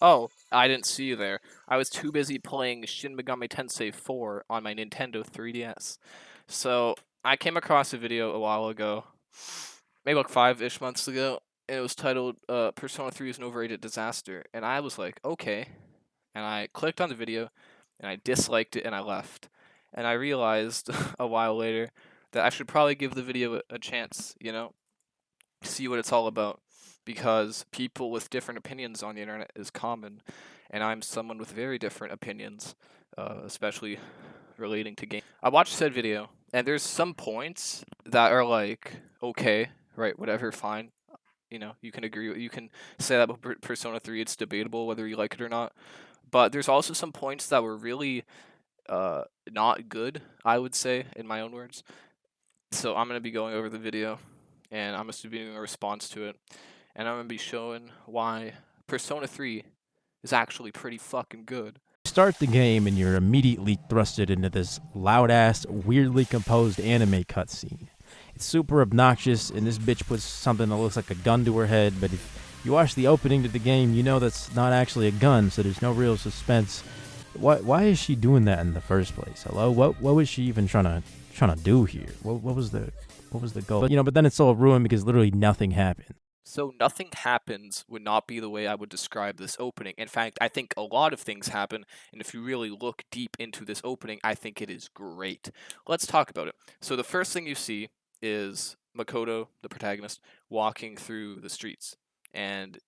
Oh, I didn't see you there. I was too busy playing Shin Megami Tensei 4 on my Nintendo 3DS. So, I came across a video a while ago, maybe like 5-ish months ago, and it was titled, Persona 3 is an overrated disaster. And I was like, okay. And I clicked on the video, and I disliked it, and I left. And I realized a while later that I should probably give the video a chance, see what it's all about, because people with different opinions on the internet is common, and I'm someone with very different opinions, especially relating to games. I watched said video, and there's some points that are like, okay, right, whatever, fine. You can agree, you can say that about Persona 3, it's debatable whether you like it or not. But there's also some points that were really not good, I would say, in my own words. So I'm going to be going over the video, and I'm going to be doing a response to it, and I'm going to be showing why Persona 3 is actually pretty fucking good. Start the game and you're immediately thrusted into this loud-ass, weirdly composed anime cutscene. It's super obnoxious, and this bitch puts something that looks like a gun to her head, but if you watch the opening to the game, you know that's not actually a gun, so there's no real suspense. Why is she doing that in the first place? Hello? What was she even trying to do here? What was the goal? But then it's all ruined because literally nothing happened. So nothing happens would not be the way I would describe this opening. In fact, I think a lot of things happen, and if you really look deep into this opening, I think it is great. Let's talk about it. So the first thing you see is Makoto, the protagonist, walking through the streets, and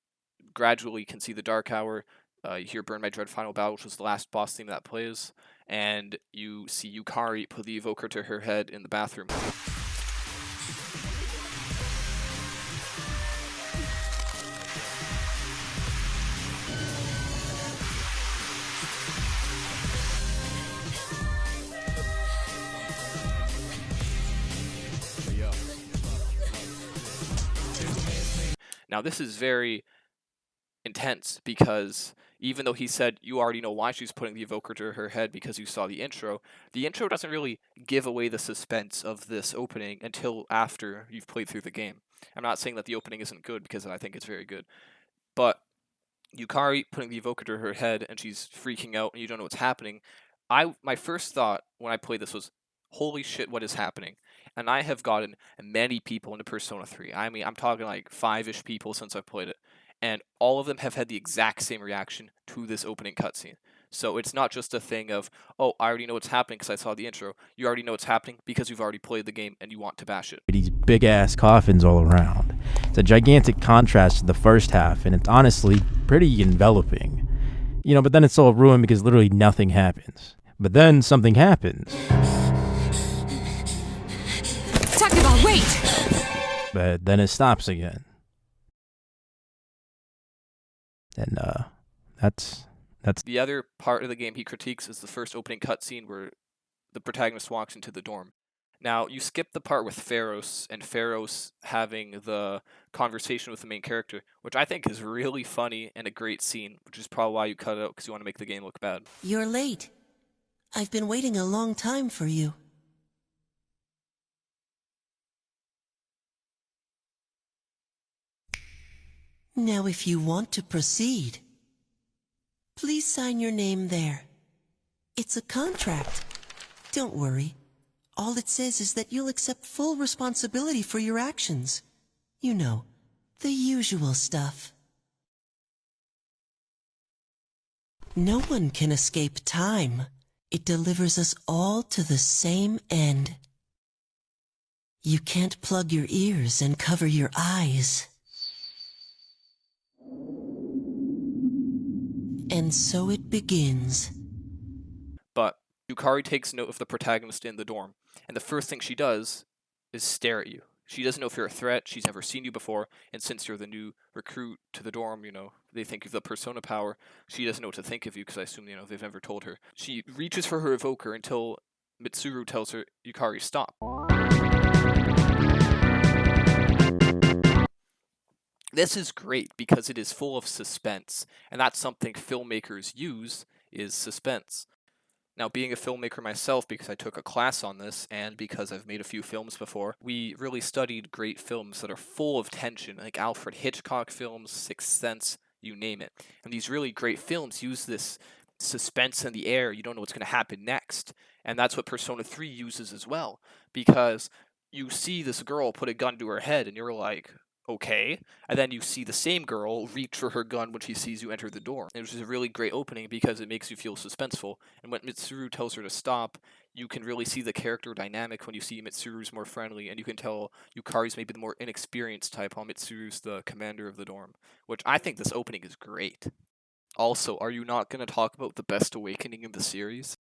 gradually you can see the Dark Hour. You hear Burn My Dread Final Battle, which was the last boss theme that plays, and you see Yukari put the evoker to her head in the bathroom. Now, this is very intense because even though he said you already know why she's putting the evoker to her head because you saw the intro doesn't really give away the suspense of this opening until after you've played through the game. I'm not saying that the opening isn't good because I think it's very good, but Yukari putting the evoker to her head and she's freaking out and you don't know what's happening. My first thought when I played this was, holy shit, what is happening? And I have gotten many people into Persona 3. I mean, I'm talking like 5-ish people since I've played it. And all of them have had the exact same reaction to this opening cutscene. So it's not just a thing of, oh, I already know what's happening because I saw the intro. You already know what's happening because you've already played the game and you want to bash it. These big-ass coffins all around. It's a gigantic contrast to the first half, and it's honestly pretty enveloping. But then it's all ruined because literally nothing happens. But then something happens. Takeba, wait! But then it stops again. And, that's... The other part of the game he critiques is the first opening cutscene where the protagonist walks into the dorm. Now, you skip the part with Pharos, and Pharos having the conversation with the main character, which I think is really funny and a great scene, which is probably why you cut it out, because you want to make the game look bad. You're late. I've been waiting a long time for you. Now, if you want to proceed, please sign your name there. It's a contract. Don't worry. All it says is that you'll accept full responsibility for your actions. You know, the usual stuff. No one can escape time. It delivers us all to the same end. You can't plug your ears and cover your eyes. And so it begins. But Yukari takes note of the protagonist in the dorm, and the first thing she does is stare at you. She doesn't know if you're a threat, she's never seen you before, and since you're the new recruit to the dorm, they think of the persona power, she doesn't know what to think of you, because I assume, they've never told her. She reaches for her evoker until Mitsuru tells her, Yukari, stop. This is great because it is full of suspense, and that's something filmmakers use, is suspense. Now, being a filmmaker myself, because I took a class on this, and because I've made a few films before, we really studied great films that are full of tension, like Alfred Hitchcock films, Sixth Sense, you name it. And these really great films use this suspense in the air. You don't know what's going to happen next. And that's what Persona 3 uses as well, because you see this girl put a gun to her head and you're like, okay. And then you see the same girl reach for her gun when she sees you enter the door. It was just a really great opening because it makes you feel suspenseful. And when Mitsuru tells her to stop, you can really see the character dynamic when you see Mitsuru's more friendly, and you can tell Yukari's maybe the more inexperienced type, while Mitsuru's the commander of the dorm, which I think this opening is great. Also, are you not going to talk about the best awakening in the series?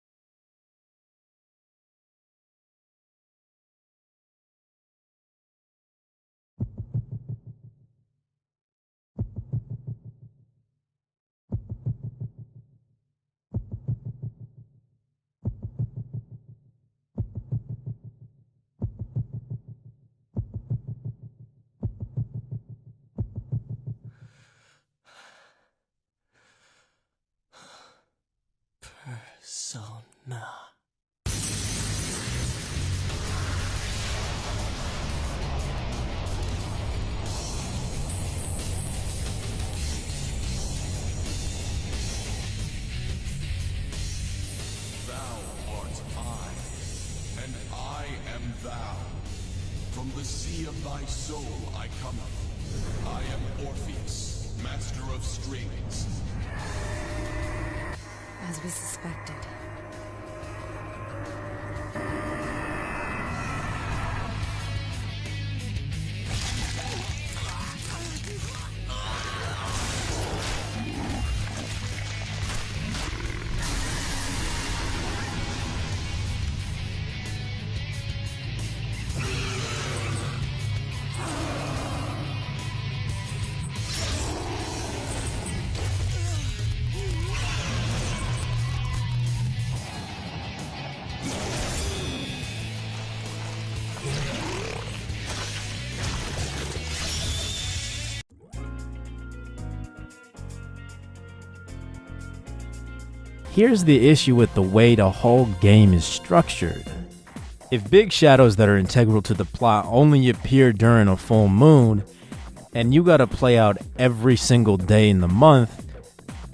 Persona. Thou art I, and I am thou. From the sea of thy soul I cometh. I am Orpheus, master of strings. As we suspected. Here's the issue with the way the whole game is structured. If big shadows that are integral to the plot only appear during a full moon, and you gotta play out every single day in the month,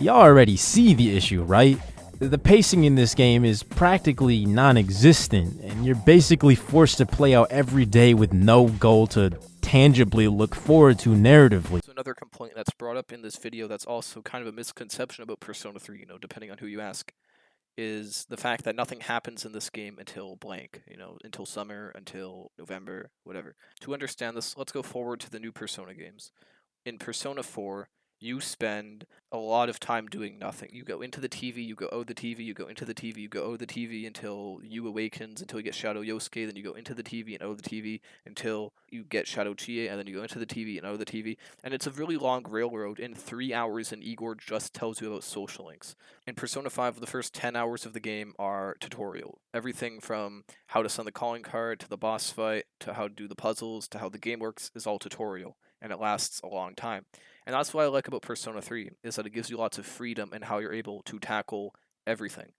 y'all already see the issue, right? The pacing in this game is practically non-existent, and you're basically forced to play out every day with no goal to tangibly look forward to narratively. So another complaint that's brought up in this video that's also kind of a misconception about Persona 3, depending on who you ask, is the fact that nothing happens in this game until blank, until summer, until November, whatever. To understand this, let's go forward to the new Persona games. In Persona 4, you spend a lot of time doing nothing. You go into the TV, you go, oh, the TV, you go into the TV, you go, oh, the TV, until you awakens, until you get Shadow Yosuke, then you go into the TV and oh, the TV, until you get Shadow Chie, and then you go into the TV and oh, the TV. And it's a really long railroad in 3 hours, and Igor just tells you about social links. In Persona 5, the first 10 hours of the game are tutorial. Everything from how to send the calling card, to the boss fight, to how to do the puzzles, to how the game works is all tutorial, and it lasts a long time. And that's what I like about Persona 3, is that it gives you lots of freedom in how you're able to tackle everything.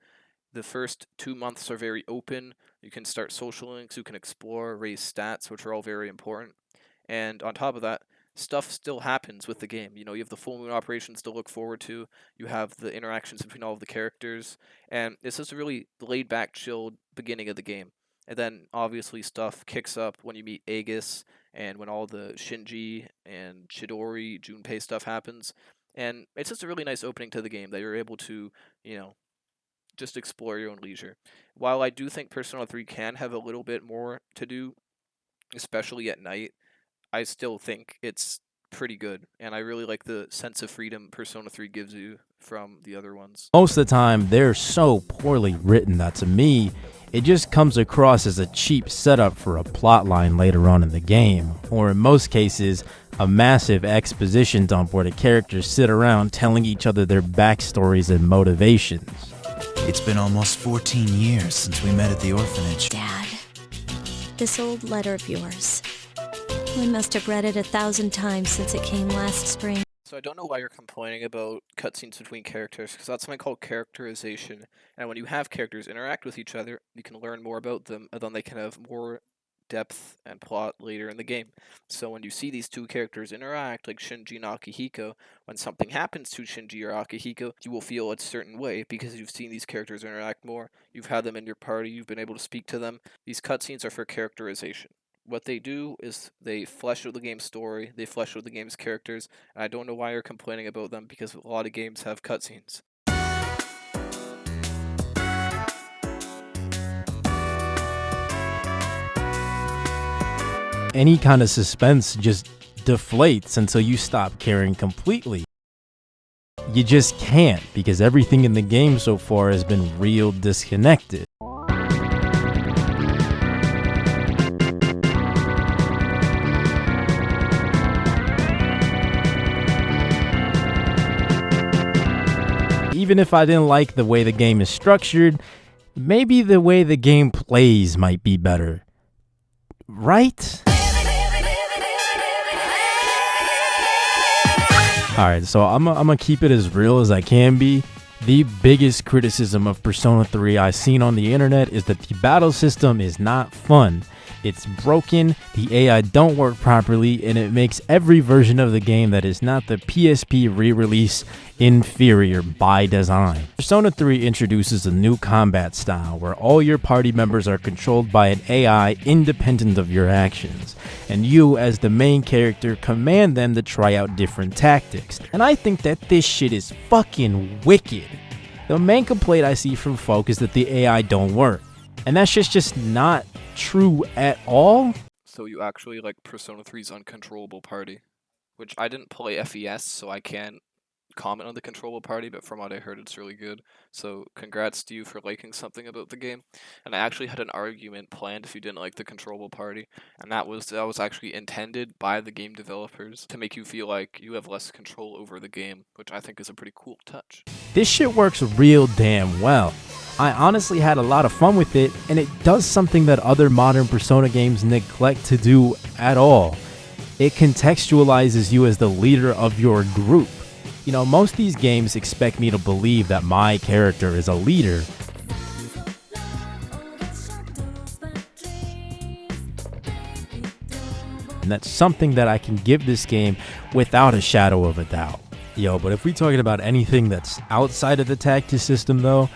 The first 2 months are very open. You can start social links, you can explore, raise stats, which are all very important. And on top of that, stuff still happens with the game. You have the full moon operations to look forward to. You have the interactions between all of the characters. And it's just a really laid back, chilled beginning of the game. And then obviously stuff kicks up when you meet Aegis and when all the Shinji and Chidori, Junpei stuff happens. And it's just a really nice opening to the game that you're able to, just explore your own leisure. While I do think Persona 3 can have a little bit more to do, especially at night, I still think it's pretty good. And I really like the sense of freedom Persona 3 gives you from the other ones. Most of the time, they're so poorly written that to me, it just comes across as a cheap setup for a plotline later on in the game, or in most cases, a massive exposition dump where the characters sit around telling each other their backstories and motivations. It's been almost 14 years since we met at the orphanage. Dad, this old letter of yours. We must have read it 1,000 times since it came last spring. So I don't know why you're complaining about cutscenes between characters, because that's something called characterization. And when you have characters interact with each other, you can learn more about them, and then they can have more depth and plot later in the game. So when you see these two characters interact, like Shinji and Akihiko, when something happens to Shinji or Akihiko, you will feel a certain way because you've seen these characters interact more, you've had them in your party, you've been able to speak to them. These cutscenes are for characterization. What they do is they flesh out the game's story, they flesh out the game's characters, and I don't know why you're complaining about them because a lot of games have cutscenes. Any kind of suspense just deflates until you stop caring completely. You just can't, because everything in the game so far has been real disconnected. Even if I didn't like the way the game is structured, maybe the way the game plays might be better. Right? Alright, so I'm gonna keep it as real as I can be. The biggest criticism of Persona 3 I've seen on the internet is that the battle system is not fun. It's broken, the AI don't work properly, and it makes every version of the game that is not the PSP re-release inferior by design. Persona 3 introduces a new combat style where all your party members are controlled by an AI independent of your actions, and you as the main character command them to try out different tactics. And I think that this shit is fucking wicked. The main complaint I see from folk is that the AI don't work, and that's just not true at all. So you actually like Persona 3's uncontrollable party, which I didn't play FES, so I can't comment on the controllable party, but from what I heard, it's really good. So congrats to you for liking something about the game. And I actually had an argument planned if you didn't like the controllable party, and that was actually intended by the game developers to make you feel like you have less control over the game, which I think is a pretty cool touch. This shit works real damn well. I honestly had a lot of fun with it, and it does something that other modern Persona games neglect to do at all. It contextualizes you as the leader of your group. You know, most of these games expect me to believe that my character is a leader. And that's something that I can give this game without a shadow of a doubt. Yo, but if we're talking about anything that's outside of the tactic system though,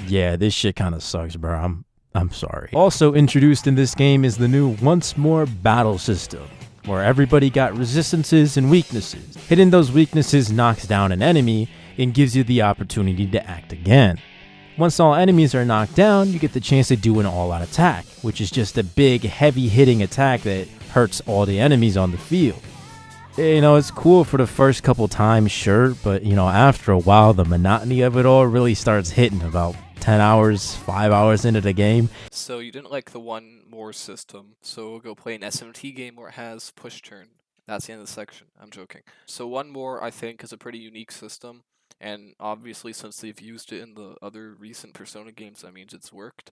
yeah, this shit kind of sucks, bro. I'm sorry. Also introduced in this game is the new Once More battle system, where everybody got resistances and weaknesses. Hitting those weaknesses knocks down an enemy and gives you the opportunity to act again. Once all enemies are knocked down, you get the chance to do an all-out attack, which is just a big, heavy-hitting attack that hurts all the enemies on the field. You know, it's cool for the first couple times, sure, but, you know, after a while, the monotony of it all really starts hitting about 10 hours, 5 hours into the game. So you didn't like the one more system, so we'll go play an SMT game where it has push turn. That's the end of the section. I'm joking. So one more, I think, is a pretty unique system, and obviously since they've used it in the other recent Persona games, that means it's worked.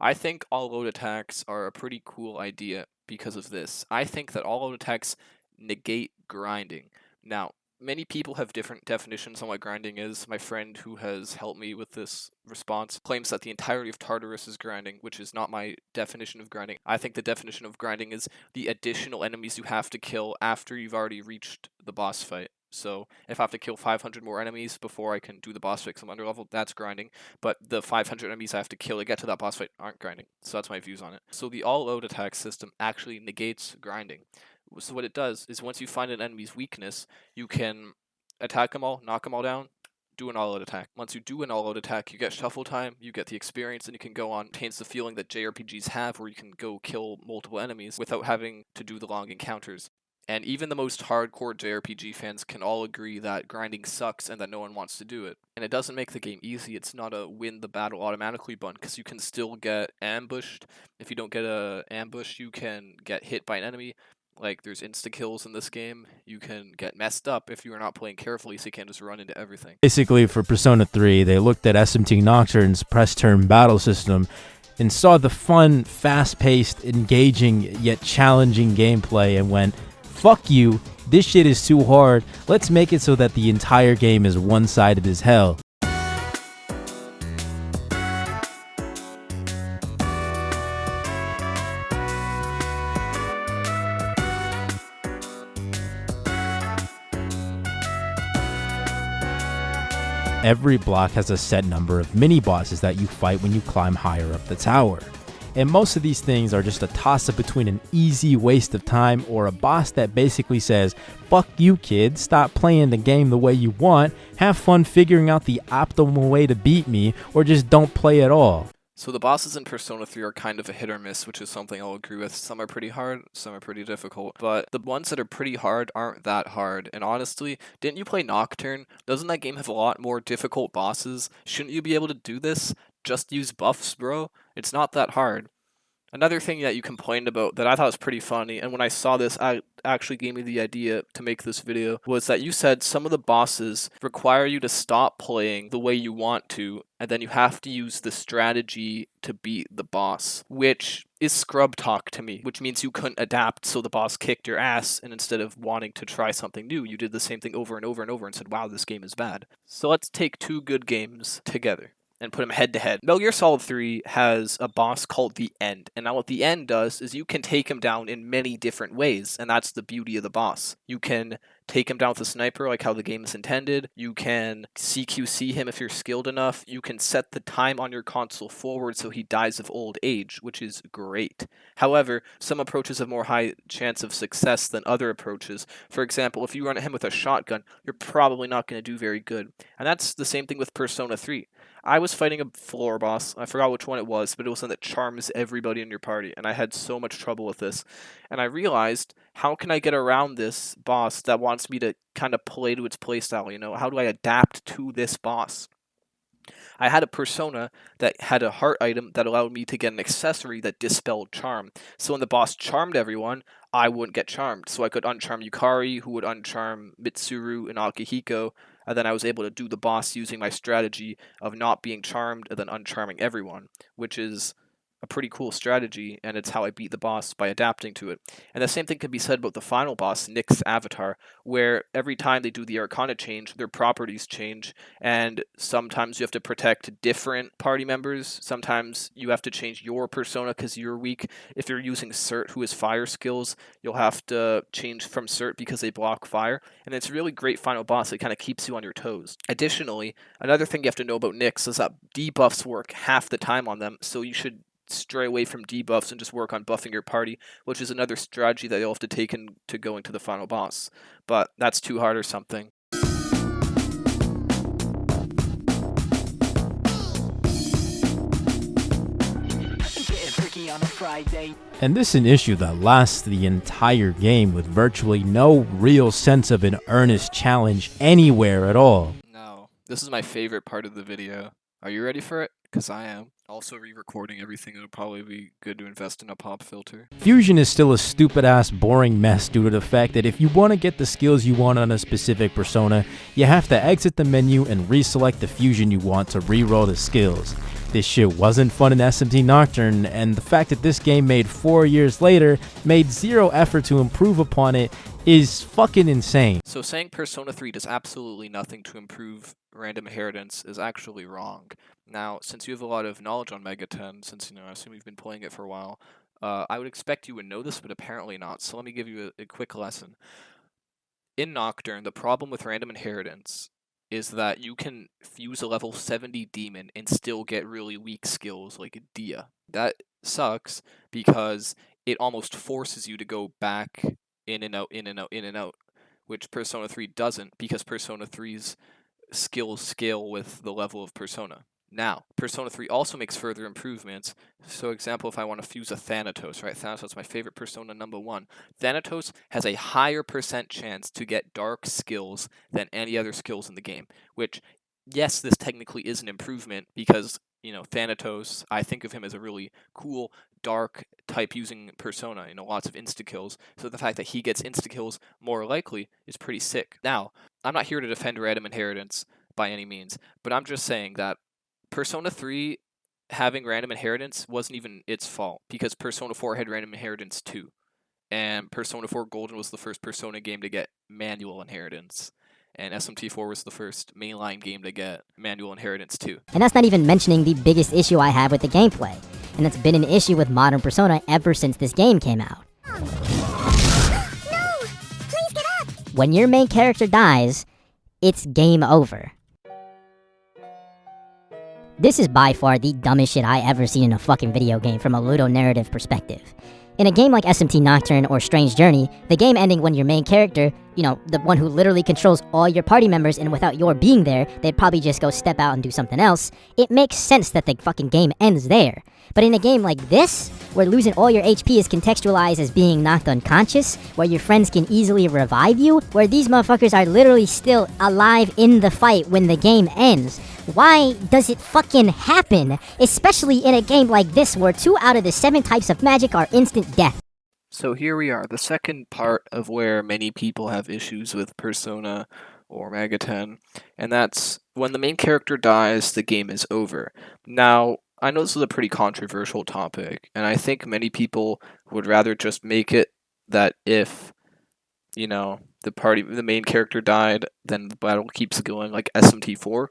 I think all-out attacks are a pretty cool idea because of this. I think that all-out attacks negate grinding. Now, many people have different definitions on what grinding is. My friend who has helped me with this response claims that the entirety of Tartarus is grinding, which is not my definition of grinding. I think the definition of grinding is the additional enemies you have to kill after you've already reached the boss fight. So if I have to kill 500 more enemies before I can do the boss fight because I'm under level, that's grinding. But the 500 enemies I have to kill to get to that boss fight aren't grinding. So that's my views on it. So the all-out attack system actually negates grinding. So what it does is once you find an enemy's weakness, you can attack them all, knock them all down, do an all-out attack. Once you do an all-out attack, you get shuffle time, you get the experience, and you can go on. It taints the feeling that JRPGs have where you can go kill multiple enemies without having to do the long encounters. And even the most hardcore JRPG fans can all agree that grinding sucks and that no one wants to do it. And it doesn't make the game easy. It's not a win the battle automatically button, because you can still get ambushed. If you don't get a ambush, you can get hit by an enemy. Like, there's insta-kills in this game. You can get messed up if you are not playing carefully, so you can't just run into everything. Basically, for Persona 3, they looked at SMT Nocturne's press-turn battle system and saw the fun, fast-paced, engaging, yet challenging gameplay and went, fuck you, this shit is too hard, let's make it so that the entire game is one-sided as hell. every block has a set number of mini-bosses that you fight when you climb higher up the tower. And most of these things are just a toss-up between an easy waste of time or a boss that basically says, fuck you kid, stop playing the game the way you want, have fun figuring out the optimal way to beat me, or just don't play at all. So the bosses in Persona 3 are kind of a hit or miss, which is something I'll agree with. Some are pretty hard, some are pretty difficult, but the ones that are pretty hard aren't that hard. And honestly, didn't you play Nocturne? Doesn't that game have a lot more difficult bosses? Shouldn't you be able to do this? Just use buffs, bro. It's not that hard. Another thing that you complained about that I thought was pretty funny, and when I saw this, I actually gave me the idea to make this video, was that you said some of the bosses require you to stop playing the way you want to, and then you have to use the strategy to beat the boss, which is scrub talk to me, which means you couldn't adapt so the boss kicked your ass, and instead of wanting to try something new, you did the same thing over and over and over and said, wow, this game is bad. So let's take two good games together and put them head to head. Metal Gear Solid 3 has a boss called the End, and now what the End does is you can take him down in many different ways, and that's the beauty of the boss. You can take him down with a sniper like how the game is intended, you can CQC him if you're skilled enough, you can set the time on your console forward so he dies of old age, which is great. However, some approaches have more high chance of success than other approaches. For example, if you run at him with a shotgun, you're probably not going to do very good. And that's the same thing with Persona 3. I was fighting a floor boss, I forgot which one it was, but it was one that charms everybody in your party, and I had so much trouble with this. And I realized, how can I get around this boss that wants me to kind of play to its playstyle, you know? How do I adapt to this boss? I had a persona that had a heart item that allowed me to get an accessory that dispelled charm. So when the boss charmed everyone, I wouldn't get charmed. So I could uncharm Yukari, who would uncharm Mitsuru and Akihiko, and then I was able to do the boss using my strategy of not being charmed and then uncharming everyone, which is a pretty cool strategy, and it's how I beat the boss, by adapting to it. And the same thing can be said about the final boss, Nyx's avatar, where every time they do the Arcana change, their properties change, and sometimes you have to protect different party members, sometimes you have to change your persona because you're weak. If you're using Cert, who has fire skills, you'll have to change from Cert because they block fire, and it's a really great final boss. It kind of keeps you on your toes. Additionally, another thing you have to know about Nyx is that debuffs work half the time on them, so you should stray away from debuffs and just work on buffing your party, which is another strategy that you'll have to take into going to the final boss. But that's too hard or something. And this is an issue that lasts the entire game with virtually no real sense of an earnest challenge anywhere at all. No, this is my favorite part of the video. Are you ready for it? Because I am. Also re-recording everything, it'll probably be good to invest in a pop filter. Fusion is still a stupid-ass boring mess due to the fact that if you want to get the skills you want on a specific persona, you have to exit the menu and reselect the fusion you want to re-roll the skills. This shit wasn't fun in SMT Nocturne, and the fact that this game made 4 years later made zero effort to improve upon it is fucking insane. So saying Persona 3 does absolutely nothing to improve random inheritance is actually wrong. Now, since you have a lot of knowledge on Megaten, since, I assume you've been playing it for a while, I would expect you would know this, but apparently not. So let me give you a quick lesson. In Nocturne, the problem with random inheritance is that you can fuse a level 70 demon and still get really weak skills like Dia. That sucks because it almost forces you to go back in and out, in and out, in and out, which Persona 3 doesn't, because Persona 3's skills scale with the level of Persona. Now, Persona 3 also makes further improvements. So, example, if I want to fuse a Thanatos, right? Thanatos is my favorite Persona number 1. Thanatos has a higher % chance to get dark skills than any other skills in the game, which, yes, this technically is an improvement because, Thanatos, I think of him as a really cool, dark type using persona, lots of insta-kills. So the fact that he gets insta-kills more likely is pretty sick. Now, I'm not here to defend random inheritance by any means, but I'm just saying that Persona 3 having random inheritance wasn't even its fault, because Persona 4 had random inheritance too. And Persona 4 Golden was the first Persona game to get manual inheritance. And SMT4 was the first mainline game to get manual inheritance too. And that's not even mentioning the biggest issue I have with the gameplay, and that's been an issue with modern Persona ever since this game came out. No! Please get up! When your main character dies, it's game over. This is by far the dumbest shit I ever seen in a fucking video game from a ludonarrative perspective. In a game like SMT Nocturne or Strange Journey, the game ending when your main character, the one who literally controls all your party members and without your being there, they'd probably just go step out and do something else, it makes sense that the fucking game ends there. But in a game like this, where losing all your HP is contextualized as being knocked unconscious, where your friends can easily revive you, where these motherfuckers are literally still alive in the fight when the game ends, why does it fucking happen? Especially in a game like this where 2 out of the 7 types of magic are instant death. So here we are, the second part of where many people have issues with Persona or Megaten, and that's when the main character dies, the game is over. Now, I know this is a pretty controversial topic, and I think many people would rather just make it that if, the main character died, then the battle keeps going like SMT4.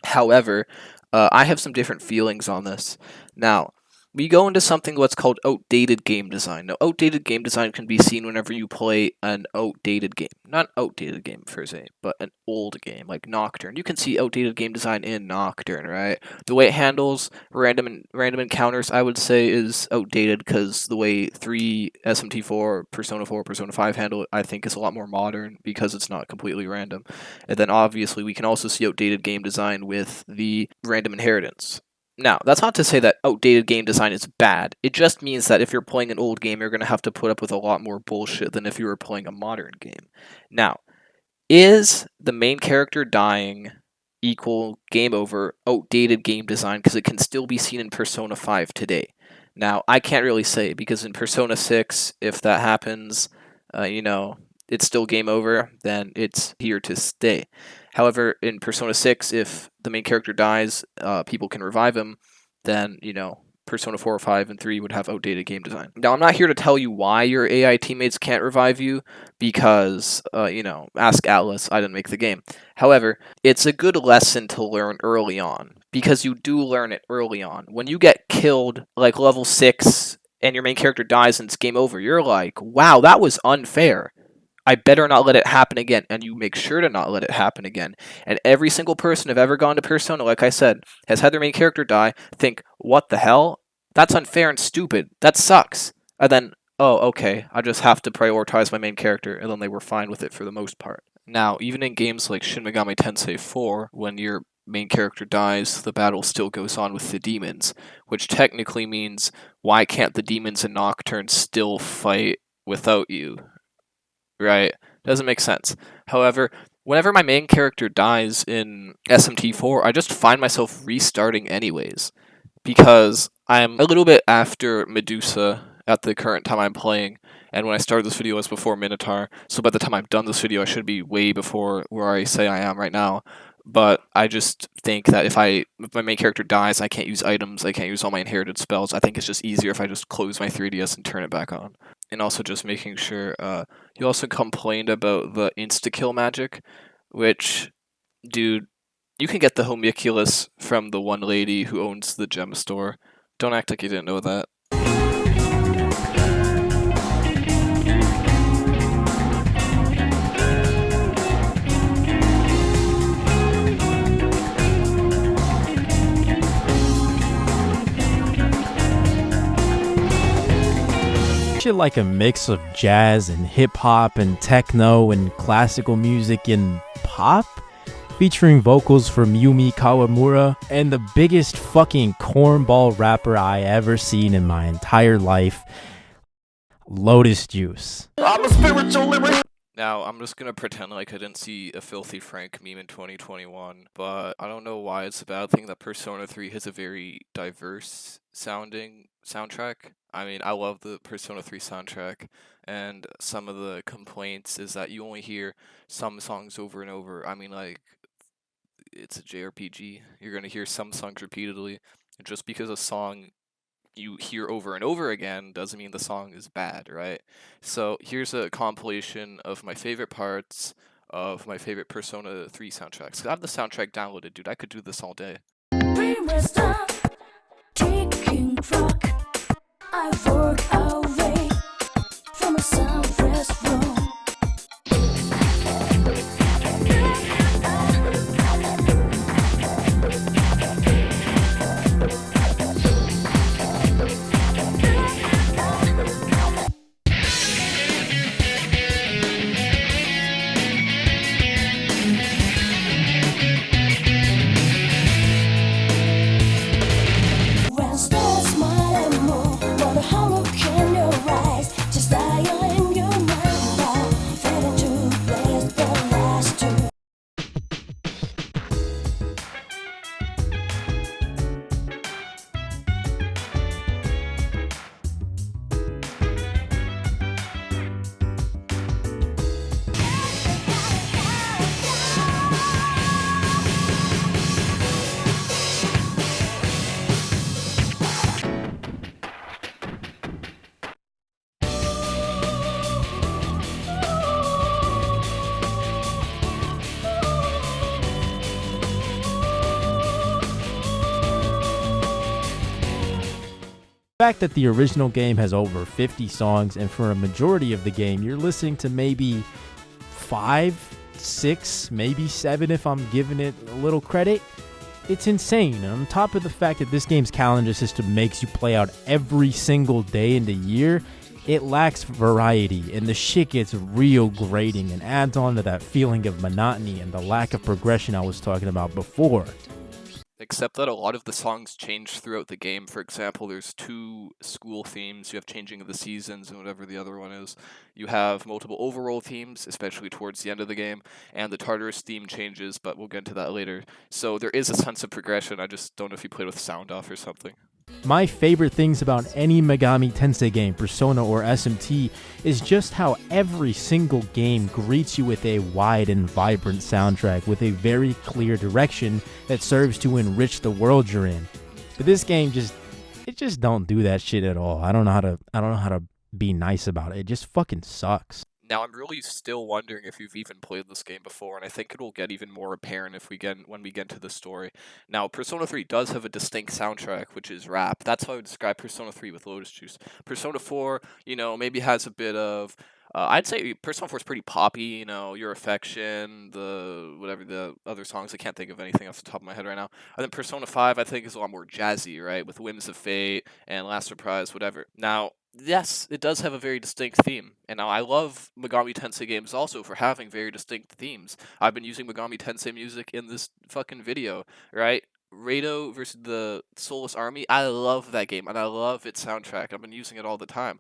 However, I have some different feelings on this. Now, we go into something what's called outdated game design. Now, outdated game design can be seen whenever you play an outdated game. Not an outdated game, per se, but an old game, like Nocturne. You can see outdated game design in Nocturne, right? The way it handles random encounters, I would say, is outdated, because the way 3, SMT4, Persona 4, Persona 5 handle it, I think is a lot more modern, because it's not completely random. And then, obviously, we can also see outdated game design with the random inheritance. Now, that's not to say that outdated game design is bad. It just means that if you're playing an old game, you're going to have to put up with a lot more bullshit than if you were playing a modern game. Now, is the main character dying equal game over outdated game design, because it can still be seen in Persona 5 today? Now, I can't really say, because in Persona 6, if that happens, it's still game over, then it's here to stay. However, in Persona 6, if the main character dies, people can revive him, then, Persona 4, 5, and 3 would have outdated game design. Now, I'm not here to tell you why your AI teammates can't revive you, because, ask Atlas, I didn't make the game. However, it's a good lesson to learn early on, because you do learn it early on. When you get killed, like level 6, and your main character dies and it's game over, you're like, wow, that was unfair. I better not let it happen again, and you make sure to not let it happen again. And every single person who've ever gone to Persona, like I said, has had their main character die, think, what the hell? That's unfair and stupid. That sucks. And then, oh, okay, I just have to prioritize my main character, and then they were fine with it for the most part. Now, even in games like Shin Megami Tensei 4, when your main character dies, the battle still goes on with the demons, which technically means, why can't the demons in Nocturne still fight without you? Right? Doesn't make sense. However, whenever my main character dies in SMT4, I just find myself restarting anyways, because I'm a little bit after Medusa at the current time I'm playing, and when I started this video it was before Minotaur, so by the time I've done this video I should be way before where I say I am right now. But I just think that if my main character dies, I can't use items, I can't use all my inherited spells. I think it's just easier if I just close my 3DS and turn it back on. And also just making sure, you also complained about the insta-kill magic, which, dude, you can get the homunculus from the one lady who owns the gem store. Don't act like you didn't know that. Shit like a mix of jazz and hip-hop and techno and classical music and pop, featuring vocals from Yumi Kawamura and the biggest fucking cornball rapper I ever seen in my entire life, Lotus Juice. I'm a spiritual liberty. Now, I'm just gonna pretend like I didn't see a Filthy Frank meme in 2021, but I don't know why it's a bad thing that Persona 3 has a very diverse sounding soundtrack. I mean, I love the Persona 3 soundtrack, and some of the complaints is that you only hear some songs over and over. I mean, like, it's a JRPG. You're gonna hear some songs repeatedly, and just because a song you hear over and over again doesn't mean the song is bad, right? So here's a compilation of my favorite parts of my favorite Persona 3 soundtracks. I have the soundtrack downloaded, dude. I could do this all day. I work away from a southwest room. The fact that the original game has over 50 songs, and for a majority of the game, you're listening to maybe 5, 6, maybe 7 if I'm giving it a little credit. It's insane. And on top of the fact that this game's calendar system makes you play out every single day in the year, it lacks variety, and the shit gets real grating and adds on to that feeling of monotony and the lack of progression I was talking about before. Except that a lot of the songs change throughout the game. For example, there's 2 school themes. You have Changing of the Seasons and whatever the other one is. You have multiple overall themes, especially towards the end of the game. And the Tartarus theme changes, but we'll get into that later. So there is a sense of progression. I just don't know if you played with sound off or something. My favorite things about any Megami Tensei game, Persona or SMT, is just how every single game greets you with a wide and vibrant soundtrack with a very clear direction that serves to enrich the world you're in. But this game just don't do that shit at all. I don't know how to be nice about it. It just fucking sucks. Now, I'm really still wondering if you've even played this game before, and I think it'll get even more apparent when we get into the story. Now, Persona 3 does have a distinct soundtrack, which is rap. That's how I would describe Persona 3 with Lotus Juice. Persona 4, maybe has a bit of... I'd say Persona 4 is pretty poppy, Your Affection, whatever the other songs. I can't think of anything off the top of my head right now. And then Persona 5, I think, is a lot more jazzy, right? With Whims of Fate and Last Surprise, whatever. Now, yes, it does have a very distinct theme. And now I love Megami Tensei games also for having very distinct themes. I've been using Megami Tensei music in this fucking video, right? Raidou versus the Soulless Army, I love that game, and I love its soundtrack. I've been using it all the time.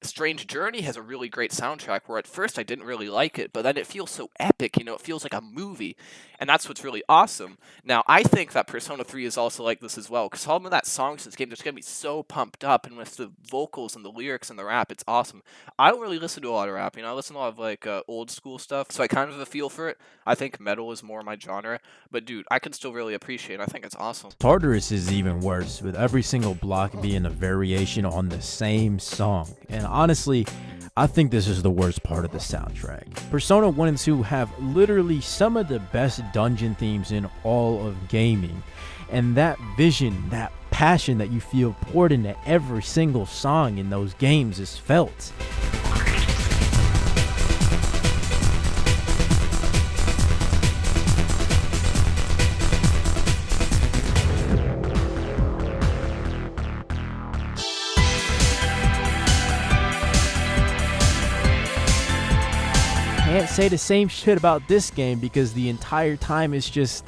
Strange Journey has a really great soundtrack where at first I didn't really like it, but then it feels so epic, it feels like a movie, and that's what's really awesome. Now, I think that Persona 3 is also like this as well, because some of that songs in this game just get me so pumped up, and with the vocals and the lyrics and the rap, it's awesome. I don't really listen to a lot of rap, I listen to a lot of old school stuff, so I kind of have a feel for it. I think metal is more my genre, but dude, I can still really appreciate it. I think it's awesome. Tartarus is even worse, with every single block being a variation on the same song, and honestly, I think this is the worst part of the soundtrack. Persona 1 and 2 have literally some of the best dungeon themes in all of gaming, and that vision, that passion that you feel poured into every single song in those games is felt. Can't say the same shit about this game because the entire time it's just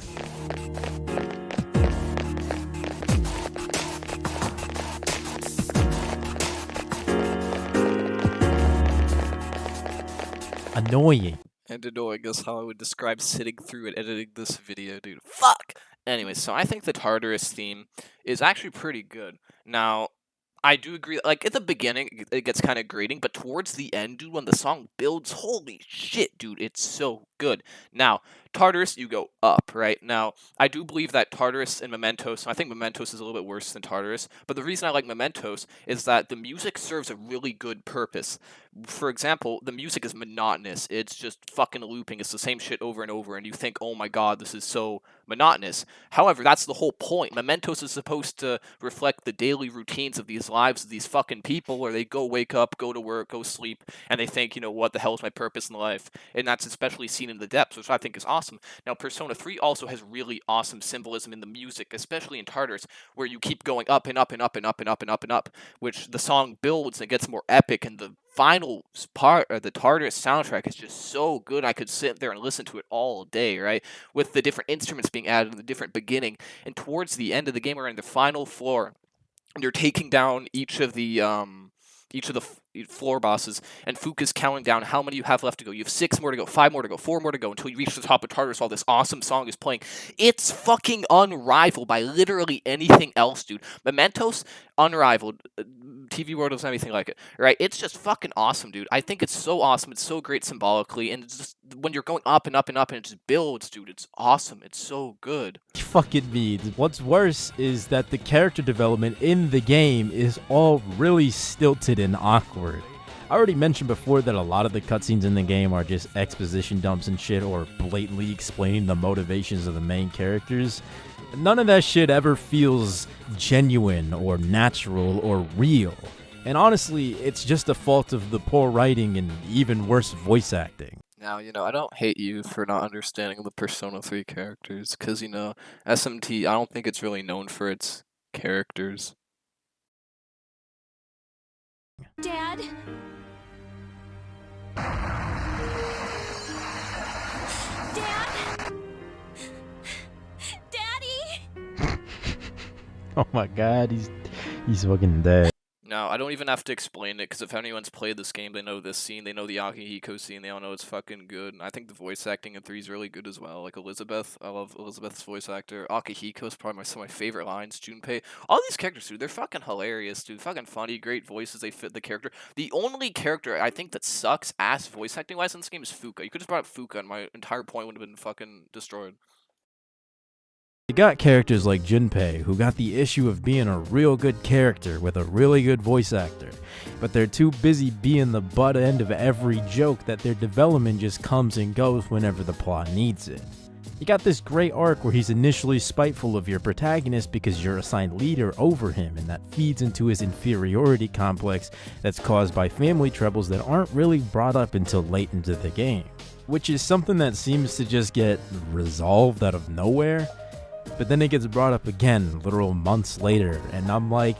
annoying. And annoying is how I would describe sitting through and editing this video, dude. Fuck! Anyway, so I think the Tartarus theme is actually pretty good. Now, I do agree, at the beginning, it gets kind of grating, but towards the end, dude, when the song builds, holy shit, dude, it's so good. Now, Tartarus, you go up, right? Now, I do believe that Tartarus and Mementos, I think Mementos is a little bit worse than Tartarus, but the reason I like Mementos is that the music serves a really good purpose. For example, the music is monotonous. It's just fucking looping. It's the same shit over and over, and you think, oh my god, this is so monotonous. However, that's the whole point. Mementos is supposed to reflect the daily routines of these lives of these fucking people where they go wake up, go to work, go sleep, and they think, what the hell is my purpose in life? And that's especially seen in the depths, which I think is awesome. Now, Persona 3 also has really awesome symbolism in the music, especially in Tartarus, where you keep going up and up and up and up and up and up and up, which the song builds and it gets more epic, and the final part of the Tartarus soundtrack is just so good. I could sit there and listen to it all day, right? With the different instruments being added in the different beginning. And towards the end of the game, we're in the final floor, and you're taking down each of the floor bosses, and Fuka's counting down how many you have left to go. You have 6 more to go, 5 more to go, 4 more to go, until you reach the top of Tartarus while this awesome song is playing. It's fucking unrivaled by literally anything else, dude. Mementos, unrivaled. TV World doesn't have anything like it, right? It's just fucking awesome, dude. I think it's so awesome. It's so great symbolically, and it's just, when you're going up and up and up, and it just builds, dude, it's awesome. It's so good. Fucking me. What's worse is that the character development in the game is all really stilted and awkward. I already mentioned before that a lot of the cutscenes in the game are just exposition dumps and shit, or blatantly explaining the motivations of the main characters. None of that shit ever feels genuine or natural or real. And honestly, it's just a fault of the poor writing and even worse voice acting. Now, I don't hate you for not understanding the Persona 3 characters, because, SMT, I don't think it's really known for its characters. Dad? Dad? Daddy? Oh my god, he's fucking dead. No, I don't even have to explain it, because if anyone's played this game, they know this scene, they know the Akihiko scene, they all know it's fucking good. And I think the voice acting in 3 is really good as well. Like Elizabeth, I love Elizabeth's voice actor. Akihiko is probably some of my favorite lines. Junpei, all these characters, dude, they're fucking hilarious, dude. Fucking funny, great voices, they fit the character. The only character I think that sucks ass voice acting wise in this game is Fuka. You could just brought up Fuka, and my entire point would have been fucking destroyed. You got characters like Junpei, who got the issue of being a real good character with a really good voice actor, but they're too busy being the butt end of every joke that their development just comes and goes whenever the plot needs it. You got this great arc where he's initially spiteful of your protagonist because you're assigned leader over him, and that feeds into his inferiority complex that's caused by family troubles that aren't really brought up until late into the game, which is something that seems to just get resolved out of nowhere. But then it gets brought up again literal months later, and I'm like...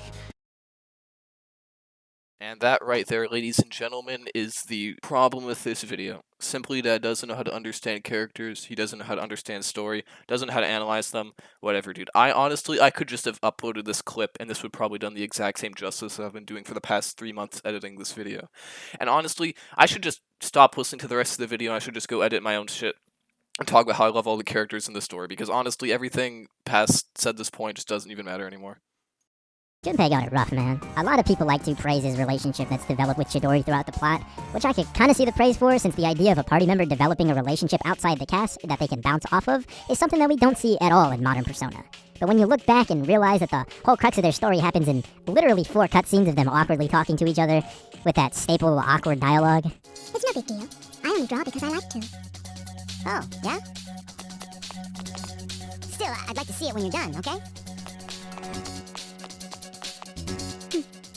And that right there, ladies and gentlemen, is the problem with this video. SimplyDad doesn't know how to understand characters, he doesn't know how to understand story, doesn't know how to analyze them, whatever, dude. I could just have uploaded this clip, and this would probably done the exact same justice that I've been doing for the past 3 months editing this video. And honestly, I should just stop listening to the rest of the video, and I should just go edit my own shit and talk about how I love all the characters in the story, because honestly, everything past said this point just doesn't even matter anymore. Junpei got it rough, man. A lot of people like to praise his relationship that's developed with Chidori throughout the plot, which I could kind of see the praise for, since the idea of a party member developing a relationship outside the cast that they can bounce off of is something that we don't see at all in modern Persona. But when you look back and realize that the whole crux of their story happens in literally 4 cutscenes of them awkwardly talking to each other with that staple awkward dialogue... It's no big deal. I only draw because I like to. Oh, yeah? Still, I'd like to see it when you're done, okay?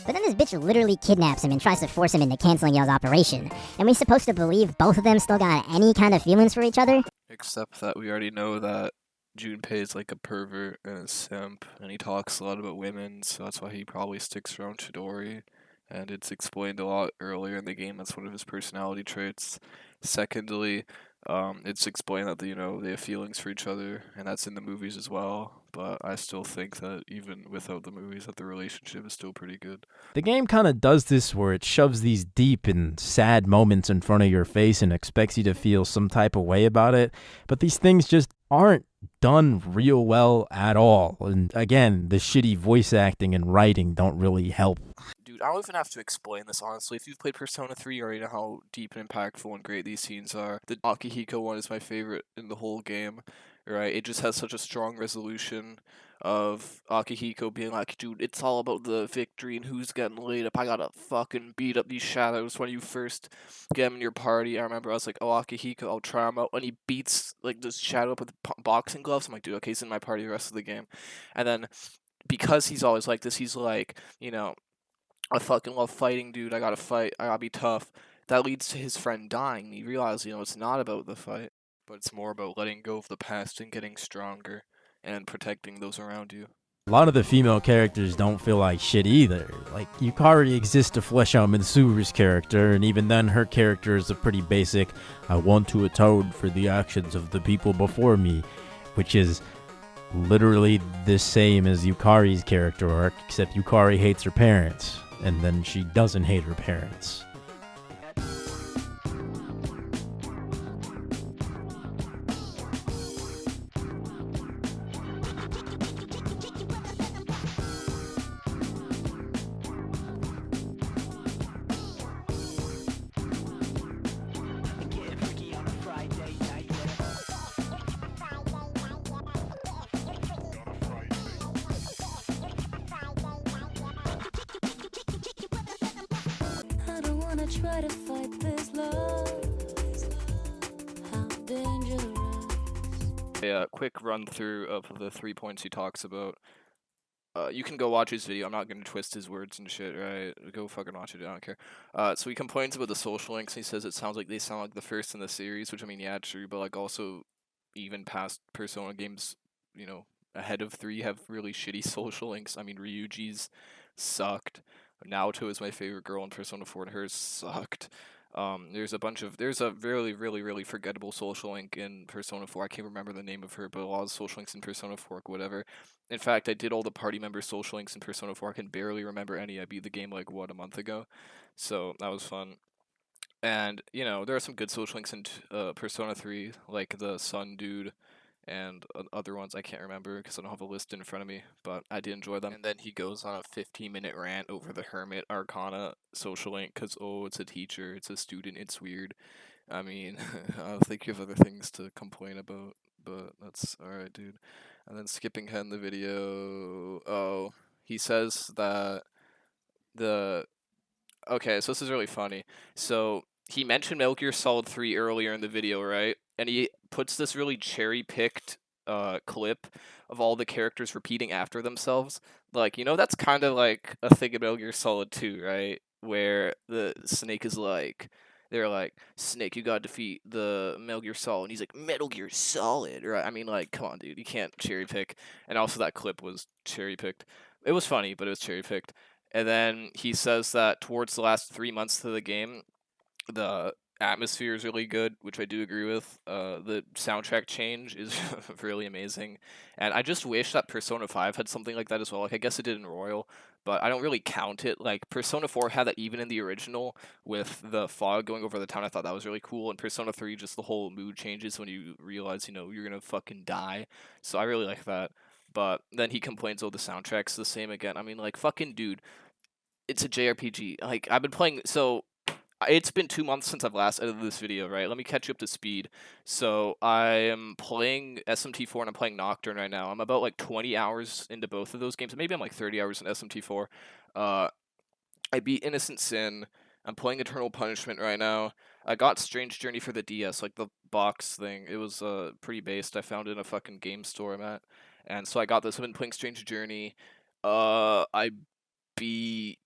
But then this bitch literally kidnaps him and tries to force him into canceling y'all's operation. And we supposed to believe both of them still got any kind of feelings for each other? Except that we already know that Junpei is like a pervert and a simp, and he talks a lot about women, so that's why he probably sticks around Chidori. And it's explained a lot earlier in the game, that's one of his personality traits. Secondly, it's explained that they have feelings for each other, and that's in the movies as well. But I still think that even without the movies, that the relationship is still pretty good. The game kind of does this where it shoves these deep and sad moments in front of your face and expects you to feel some type of way about it, but these things just aren't done real well at all. And again, the shitty voice acting and writing don't really help. Dude, I don't even have to explain this, honestly. If you've played Persona 3, you already know how deep and impactful and great these scenes are. The Akihiko one is my favorite in the whole game, right? It just has such a strong resolution of Akihiko being like, dude, it's all about the victory and who's getting laid up. I gotta fucking beat up these shadows. When you first get them in your party, I remember I was like, oh, Akihiko, I'll try him out. And he beats like this shadow up with boxing gloves. I'm like, dude, okay, he's in my party the rest of the game. And then, because he's always like this, he's like, I fucking love fighting, dude. I gotta fight. I gotta be tough. That leads to his friend dying. He realizes, it's not about the fight, but it's more about letting go of the past and getting stronger and protecting those around you. A lot of the female characters don't feel like shit either. Like, Yukari exists to flesh out Mitsuru's character, and even then her character is a pretty basic, I want to atone for the actions of the people before me, which is literally the same as Yukari's character arc, except Yukari hates her parents. And then she doesn't hate her parents. Try to fight this love. How dangerous A quick run through of the 3 points he talks about. You can go watch his video. I'm not gonna twist his words and shit, right? Go fucking watch it. I don't care. So he complains about the social links. He says it sounds like they sound like the first in the series, which I mean, yeah, true, but like also even past Persona games, you know, ahead of 3 have really shitty social links. I mean, Ryuji's sucked. Naoto is my favorite girl in Persona 4, and hers sucked. There's a really forgettable social link in Persona 4. I can't remember the name of her, but a lot of social links in Persona 4, whatever. In fact, I did all the party member social links in Persona 4. I can barely remember any. I beat the game like what, a month ago, so that was fun. And you know, there are some good social links in Persona 3, like the Sun dude and other ones I can't remember because I don't have a list in front of me, but I did enjoy them. And then he goes on a 15-minute rant over the Hermit Arcana social link because, oh, it's a teacher, it's a student, it's weird. I mean, I think you have other things to complain about, but that's alright, dude. And then skipping ahead in the video, oh, he says that okay, so this is really funny. So he mentioned Metal Gear Solid 3 earlier in the video, right? And he puts this really cherry-picked clip of all the characters repeating after themselves. Like, you know, that's kind of like a thing in Metal Gear Solid 2, right? Where the Snake is like, they're like, Snake, you gotta defeat the Metal Gear Solid. And he's like, Metal Gear Solid, right? I mean, like, come on, dude, you can't cherry-pick. And also that clip was cherry-picked. It was funny, but it was cherry-picked. And then he says that towards the last 3 months of the game, the atmosphere is really good, which I do agree with. The soundtrack change is really amazing. And I just wish that Persona 5 had something like that as well. Like, I guess it did in Royal, but I don't really count it. Like, Persona 4 had that even in the original with the fog going over the town. I thought that was really cool. And Persona 3, just the whole mood changes when you realize, you know, you're gonna fucking die. So I really like that. But then he complains, oh, the soundtrack's the same again. I mean, like, fucking dude, it's a JRPG. Like, I've been playing, so it's been 2 months since I've last edited this video, right? Let me catch you up to speed. So I am playing SMT4 and I'm playing Nocturne right now. I'm about like 20 hours into both of those games. Maybe I'm like 30 hours in SMT4. I beat Innocent Sin. I'm playing Eternal Punishment right now. I got Strange Journey for the DS, like the box thing. It was pretty based. I found it in a fucking game store I'm at. And so I got this. I've been playing Strange Journey. I beat...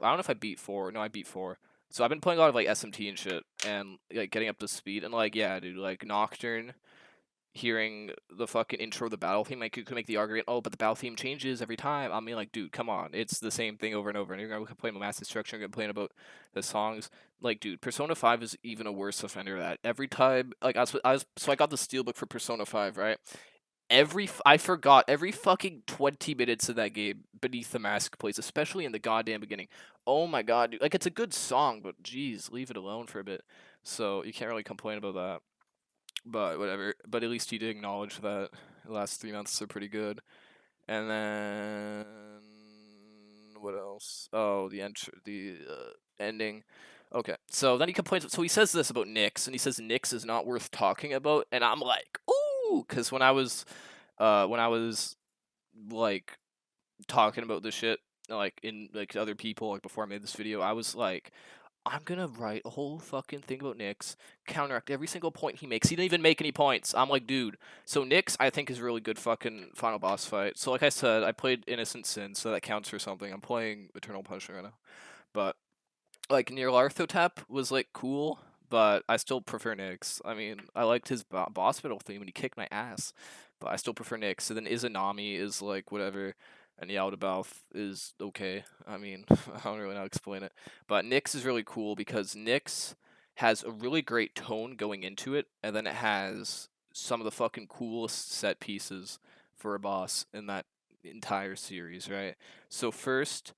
I don't know if I beat 4. No, I beat 4. So I've been playing a lot of, like, SMT and shit, and, like, getting up to speed. And, like, yeah, dude, like, Nocturne, hearing the fucking intro of the battle theme, like, you could make the argument, oh, but the battle theme changes every time. I mean, like, dude, come on. It's the same thing over and over. And you're going to complain about mass destruction, you're going to complain about the songs. Like, dude, Persona 5 is even a worse offender of that. Every time, like, so I got the steelbook for Persona 5, right? I forgot every fucking 20 minutes of that game Beneath the Mask plays, especially in the goddamn beginning. Oh my god, dude. Like, it's a good song, but geez, leave it alone for a bit. So you can't really complain about that. But whatever. But at least he did acknowledge that the last 3 months are pretty good. And then what else? Oh, the ending. Okay, so then he complains. So he says this about Nyx, and he says Nyx is not worth talking about, and I'm like, ooh, because when I was like talking about this shit, like in like to other people, like before I made this video, I was like, I'm gonna write a whole fucking thing about Nyx, counteract every single point he makes. He didn't even make any points. I'm like, dude. So Nyx, I think, is a really good fucking final boss fight. So like I said, I played Innocent Sin, so that counts for something. I'm playing Eternal Punishment right now, but like Near Larthotep was like cool, but I still prefer Nyx. I mean, I liked his boss battle theme and he kicked my ass, but I still prefer Nyx. So then Izanami is like whatever, and Yaldabaoth is okay. I mean, I don't really know how to explain it, but Nyx is really cool because Nyx has a really great tone going into it, and then it has some of the fucking coolest set pieces for a boss in that entire series, right? So first,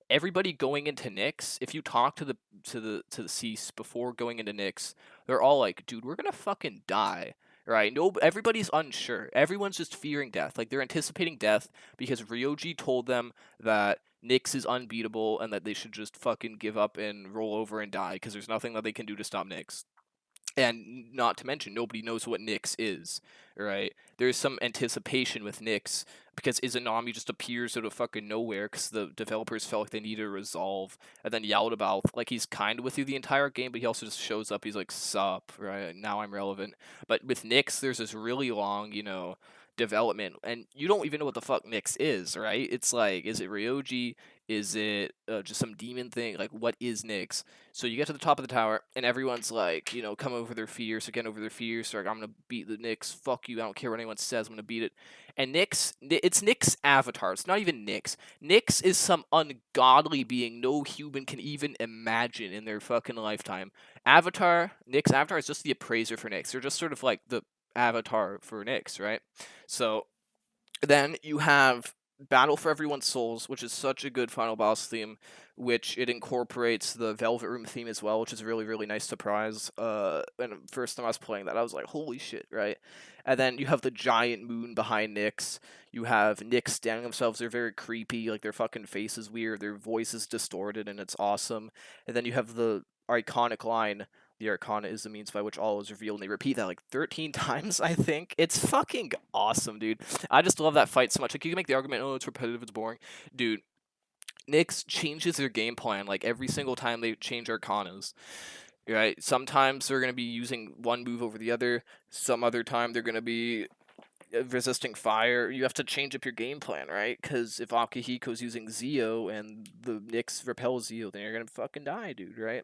everybody going into Nyx, if you talk to the Cease before going into Nyx, they're all like, dude, we're gonna fucking die. Right? No, everybody's unsure. Everyone's just fearing death. Like, they're anticipating death because Ryoji told them that Nyx is unbeatable and that they should just fucking give up and roll over and die because there's nothing that they can do to stop Nyx. And not to mention, nobody knows what Nyx is, right? there's some anticipation with Nyx because Izanami just appears out of fucking nowhere because the developers felt like they needed to resolve, and then Yaldabaoth, like he's kind of with you the entire game, but he also just shows up. He's like, "Sup, right? Now I'm relevant." But with Nyx, there's this really long, development, and you don't even know what the fuck Nyx is, right? It's like, is it Ryoji? Is it just some demon thing? Like, what is Nyx? So you get to the top of the tower, and everyone's like, come over their fears, again over their fears. So like, I'm gonna beat the Nyx. Fuck you. I don't care what anyone says. I'm gonna beat it. And Nyx, it's Nyx's avatar. It's not even Nyx. Nyx is some ungodly being no human can even imagine in their fucking lifetime. Nyx's avatar is just the appraiser for Nyx. They're just sort of like the avatar for Nyx, right? So then you have Battle for Everyone's Souls, which is such a good final boss theme, which it incorporates the Velvet Room theme as well, which is a really, really nice surprise. And first time I was playing that, I was like, holy shit, right? And then you have the giant moon behind Nyx. You have Nyx standing themselves. They're very creepy. Like, their fucking face is weird. Their voice is distorted, and it's awesome. And then you have the iconic line, "The Arcana is the means by which all is revealed," and they repeat that like 13 times, I think. It's fucking awesome, dude. I just love that fight so much. Like, you can make the argument, oh, it's repetitive, it's boring. Dude, Nyx changes their game plan, like, every single time they change Arcanas. Right? Sometimes they're going to be using one move over the other. Some other time they're going to be resisting fire. You have to change up your game plan, right? Because if Akihiko's using Zio and the Nyx repels Zio, then you're gonna fucking die, dude, right?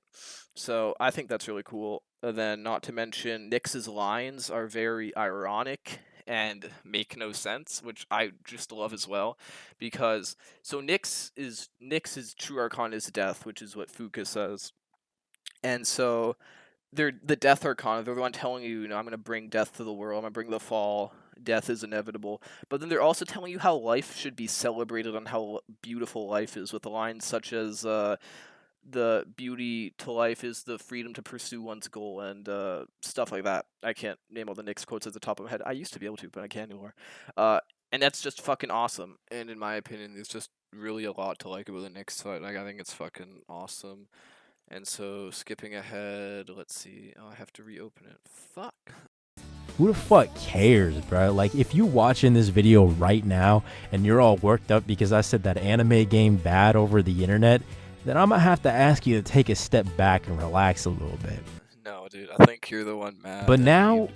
So I think that's really cool. And then, not to mention, Nyx's lines are very ironic and make no sense, which I just love as well. Because Nyx's true arcana is death, which is what Fuka says. And so they're the Death Arcana. They're the one telling you, I'm going to bring death to the world. I'm going to bring the fall. Death is inevitable. But then they're also telling you how life should be celebrated and how beautiful life is, with the lines such as, the beauty to life is the freedom to pursue one's goal, and stuff like that. I can't name all the Nyx quotes at the top of my head. I used to be able to, but I can't anymore. And that's just fucking awesome. And in my opinion, there's just really a lot to like about the Nyx fight. Like, I think it's fucking awesome. And so, skipping ahead, let's see. Oh, I have to reopen it. Fuck. Who the fuck cares, bro? Like, if you watching this video right now and you're all worked up because I said that anime game bad over the internet, then I'm gonna have to ask you to take a step back and relax a little bit. No, dude, I think you're the one mad. But now,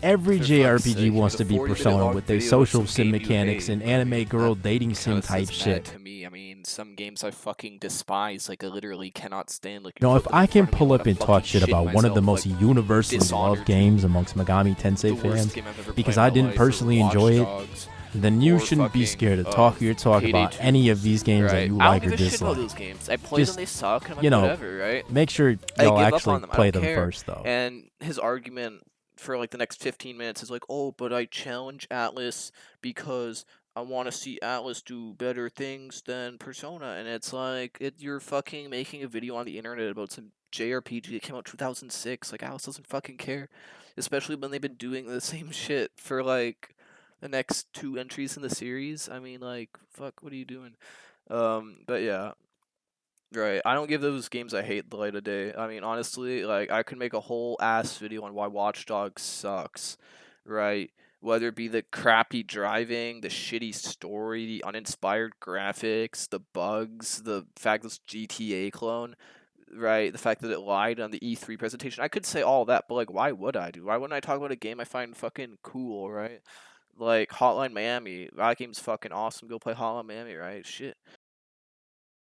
every for fuck's JRPG sake, wants the to be 40-minute Persona long with their video social of some sim game you mechanics hate, and anime girl dating sim because type it's shit. mad to me. I mean, some games I fucking despise, like, I literally cannot stand. Like, No, you if put them I in can front of me, pull I up wanna and talk fucking shit about one of the myself, most like, universally Dishonored loved games amongst Megami Tensei the worst fans, game I've ever because played in I my didn't life, or personally Watch enjoy it, Dogs, then you or shouldn't be fucking, scared to talk your talk Payday about 2, any of these games that right? you I like don't or give a shit about dislike. those games. I play Just, them, they suck, and I'm like, you know, whatever, right? make sure I y'all give up actually on them. I play don't them care. first, though. And his argument for like the next 15 minutes is like, oh, but I challenge Atlas because I want to see Atlas do better things than Persona. And it's like, you're fucking making a video on the internet about some JRPG that came out 2006. Like, Atlas doesn't fucking care. Especially when they've been doing the same shit for like the next 2 entries in the series. I mean, like, fuck, what are you doing? But yeah. Right, I don't give those games I hate the light of day. I mean, honestly, like, I could make a whole ass video on why Watch Dogs sucks, right? Whether it be the crappy driving, the shitty story, the uninspired graphics, the bugs, the fact that it's GTA clone, right? The fact that it lied on the E3 presentation. I could say all that, but, like, why would I, dude? Why wouldn't I talk about a game I find fucking cool, right? Like, Hotline Miami. That game's fucking awesome. Go play Hotline Miami, right? Shit.